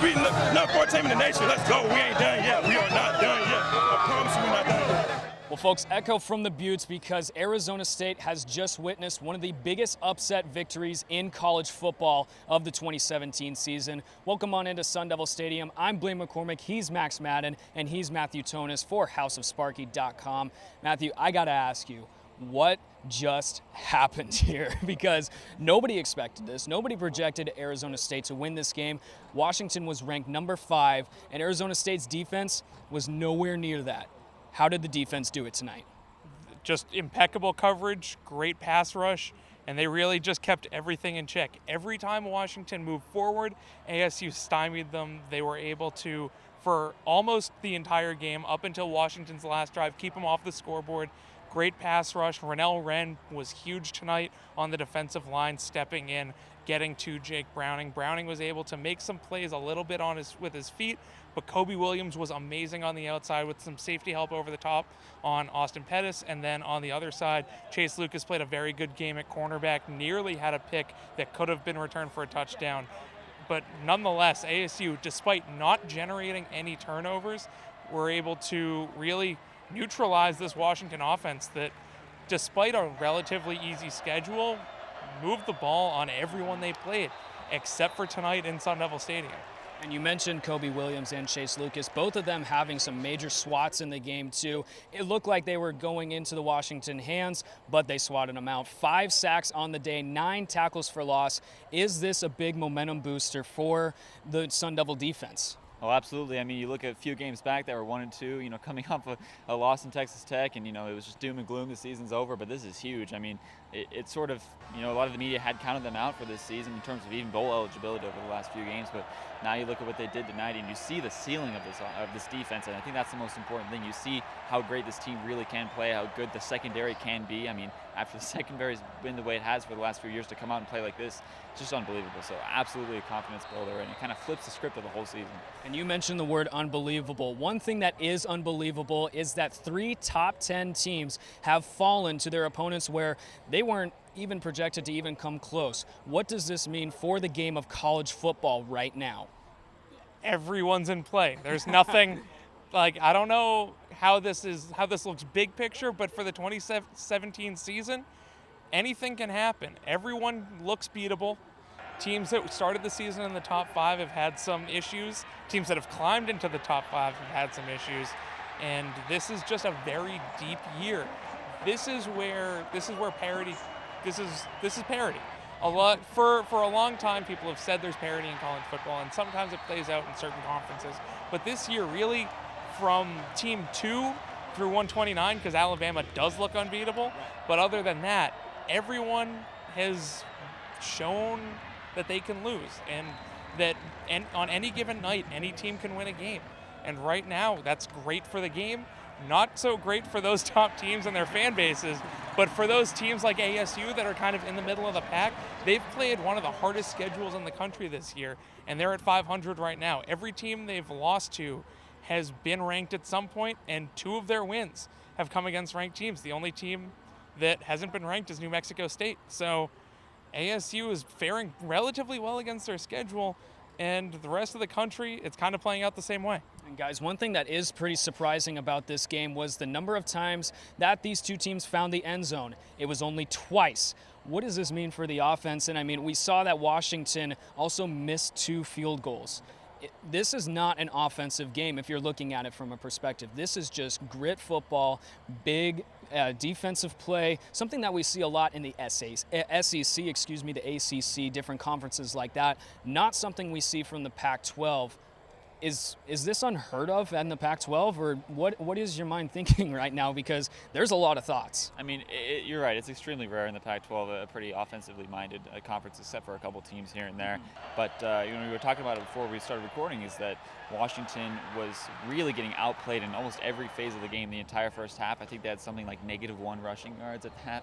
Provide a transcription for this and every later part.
We number 4 team in the nation. Let's go. We ain't done yet. We are not done yet. I promise you we're not done yet. Well, folks, echo from the Buttes because Arizona State has just witnessed one of the biggest upset victories in college football of the 2017 season. Welcome on into Sun Devil Stadium. I'm Blaine McCormick, he's Max Madden, and he's Matthew Tonis for houseofsparky.com. Matthew, I got to ask you, what just happened here? Because nobody expected this. Nobody projected Arizona State to win this game. Washington was ranked number 5, and Arizona State's defense was nowhere near that. How did the defense do it tonight? Just impeccable coverage, great pass rush, and they really just kept everything in check. Every time Washington moved forward, ASU stymied them. They were able to, for almost the entire game, up until Washington's last drive, keep them off the scoreboard. Great pass rush. Rennell Wren was huge tonight on the defensive line, stepping in, getting to Jake Browning. Browning was able to make some plays a little bit with his feet, but Kobe Williams was amazing on the outside with some safety help over the top on Austin Pettis. And then on the other side, Chase Lucas played a very good game at cornerback, nearly had a pick that could have been returned for a touchdown. But nonetheless, ASU, despite not generating any turnovers, were able to really neutralize this Washington offense that, despite a relatively easy schedule, moved the ball on everyone they played, except for tonight in Sun Devil Stadium. And you mentioned Kobe Williams and Chase Lucas, both of them having some major swats in the game too. It looked like they were going into the Washington hands, but they swatted them out. 5 sacks on the day, 9 tackles for loss. Is this a big momentum booster for the Sun Devil defense? Oh, absolutely. I mean, you look at a few games back that were 1-2, coming off a loss in Texas Tech, and, it was just doom and gloom, the season's over, but this is huge. I mean, it's sort of, a lot of the media had counted them out for this season in terms of even bowl eligibility over the last few games, but now you look at what they did tonight, and you see the ceiling of this defense, and I think that's the most important thing. You see how great this team really can play, how good the secondary can be. I mean, after the secondary's been the way it has for the last few years, to come out and play like this, it's just unbelievable. So absolutely a confidence builder, and it kind of flips the script of the whole season. And you mentioned the word unbelievable. One thing that is unbelievable is that 3 top 10 teams have fallen to their opponents where they weren't even projected to even come close. What does this mean for the game of college football right now? Everyone's in play. There's nothing I don't know how this looks big picture, but for the 2017 season, anything can happen. Everyone looks beatable. Teams that started the season in the top 5 have had some issues. Teams that have climbed into the top 5 have had some issues. And this is just a very deep year. This is where parity. This is parity. For a long time, people have said there's parity in college football, and sometimes it plays out in certain conferences. But this year, really, from Team 2 through 129, because Alabama does look unbeatable, but other than that, everyone has shown that they can lose, and that on any given night, any team can win a game. And right now, that's great for the game. Not so great for those top teams and their fan bases, but for those teams like ASU that are kind of in the middle of the pack, they've played one of the hardest schedules in the country this year, and they're at 500 right now. Every team they've lost to has been ranked at some point, and 2 of their wins have come against ranked teams. The only team that hasn't been ranked is New Mexico State. So ASU is faring relatively well against their schedule, and the rest of the country, it's kind of playing out the same way. And guys, one thing that is pretty surprising about this game was the number of times that these two teams found the end zone. It was only twice. What does this mean for the offense? And I mean, we saw that Washington also missed 2 field goals. This is not an offensive game if you're looking at it from a perspective. This is just grit football, big defensive play, something that we see a lot in the SEC, the ACC, different conferences like that. Not something we see from the Pac-12. Is this unheard of in the Pac-12, or what is your mind thinking right now? Because there's a lot of thoughts. I mean, you're right. It's extremely rare in the Pac-12, a pretty offensively minded conference, except for a couple teams here and there. But we were talking about it before we started recording, is that Washington was really getting outplayed in almost every phase of the game the entire first half. I think they had something like -1 rushing yards at that.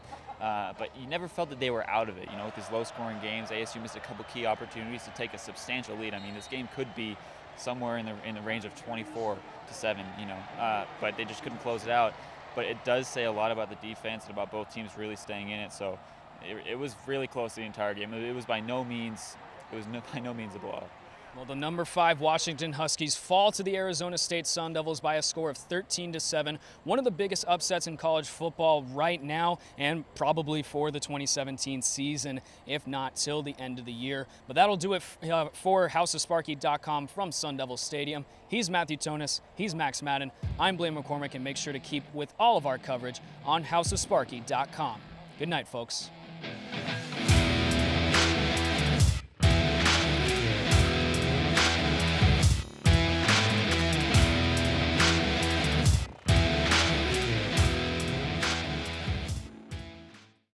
But you never felt that they were out of it. With these low-scoring games, ASU missed a couple key opportunities to take a substantial lead. I mean, this game could be somewhere in the range of 24-7, but they just couldn't close it out. But it does say a lot about the defense and about both teams really staying in it. So it was really close the entire game. It was by no means a blowout. Well, the number 5 Washington Huskies fall to the Arizona State Sun Devils by a score of 13-7. One of the biggest upsets in college football right now, and probably for the 2017 season, if not till the end of the year. But that'll do it for houseofsparky.com from Sun Devil Stadium. He's Matthew Tonis. He's Max Madden. I'm Blaine McCormick, and make sure to keep with all of our coverage on houseofsparky.com. Good night, folks.